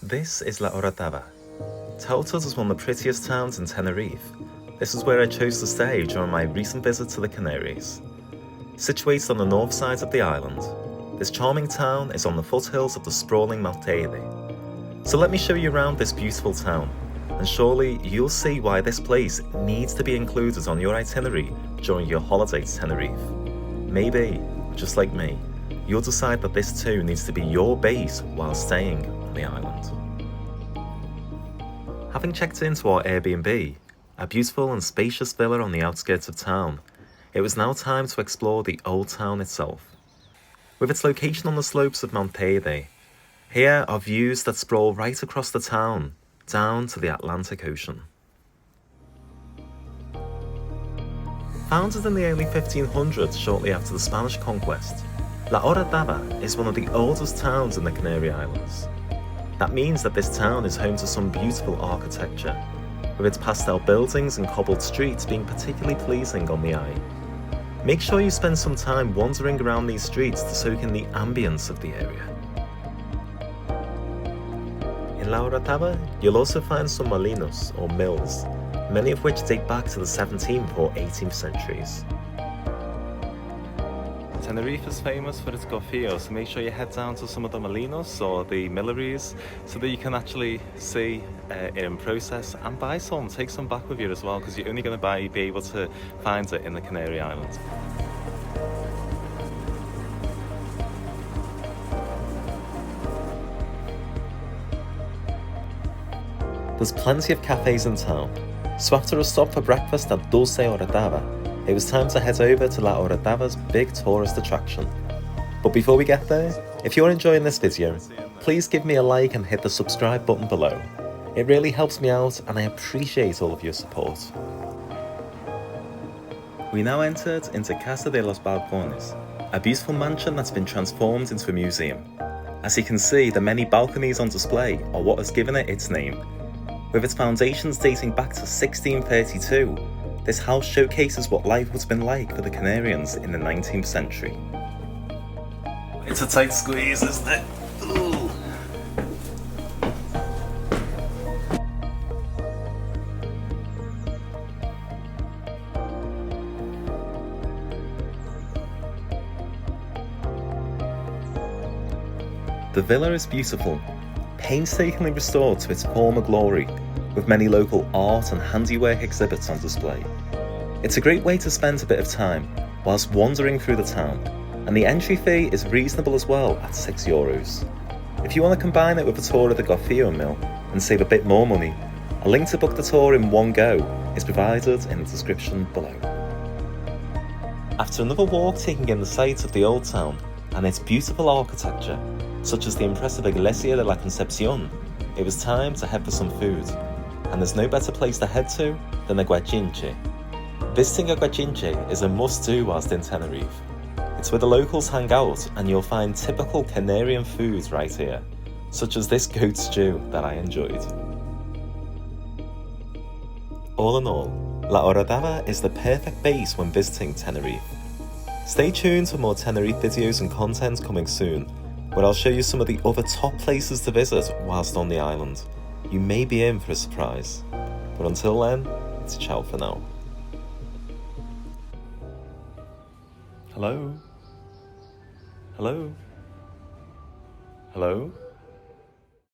This is La Orotava. Touted as one of the prettiest towns in Tenerife, this is where I chose to stay during my recent visit to the Canaries. Situated on the north side of the island, this charming town is on the foothills of the sprawling Mount Teide. So let me show you around this beautiful town, and surely you'll see why this place needs to be included on your itinerary during your holiday to Tenerife. Maybe, just like me, you'll decide that this too needs to be your base while staying on the island. Having checked into our Airbnb, a beautiful and spacious villa on the outskirts of town, it was now time to explore the old town itself. With its location on the slopes of Mount Teide, here are views that sprawl right across the town, down to the Atlantic Ocean. Founded in the early 1500s shortly after the Spanish conquest, La Orotava is one of the oldest towns in the Canary Islands. That means that this town is home to some beautiful architecture, with its pastel buildings and cobbled streets being particularly pleasing on the eye. Make sure you spend some time wandering around these streets to soak in the ambience of the area. In La Orotava, you'll also find some molinos, or mills, many of which date back to the 17th or 18th centuries. Tenerife is famous for its gofio, so make sure you head down to some of the molinos or the milleries so that you can actually see it in process and buy some. Take some back with you as well, because you're only going to be able to find it in the Canary Islands. There's plenty of cafes in town, so after a stop for breakfast at Dulce Orotava, it was time to head over to La Orotava's big tourist attraction. But before we get there, if you're enjoying this video, please give me a like and hit the subscribe button below. It really helps me out and I appreciate all of your support. We now entered into Casa de los Balcones, a beautiful mansion that's been transformed into a museum. As you can see, the many balconies on display are what has given it its name. With its foundations dating back to 1632, this house showcases what life would have been like for the Canarians in the 19th century. It's a tight squeeze, isn't it? Ooh. The villa is beautiful, painstakingly restored to its former glory, with many local art and handiwork exhibits on display. It's a great way to spend a bit of time whilst wandering through the town, and the entry fee is reasonable as well at €6. If you want to combine it with a tour of the Gofio mill and save a bit more money, a link to book the tour in one go is provided in the description below. After another walk taking in the sights of the old town and its beautiful architecture, such as the impressive Iglesia de la Concepcion, it was time to head for some food. And there's no better place to head to than Aguachinche. Visiting Aguachinche is a must-do whilst in Tenerife. It's where the locals hang out and you'll find typical Canarian foods right here, such as this goat stew that I enjoyed. All in all, La Orotava is the perfect base when visiting Tenerife. Stay tuned for more Tenerife videos and content coming soon, where I'll show you some of the other top places to visit whilst on the island. You may be in for a surprise. But until then, it's ciao for now. Hello? Hello? Hello?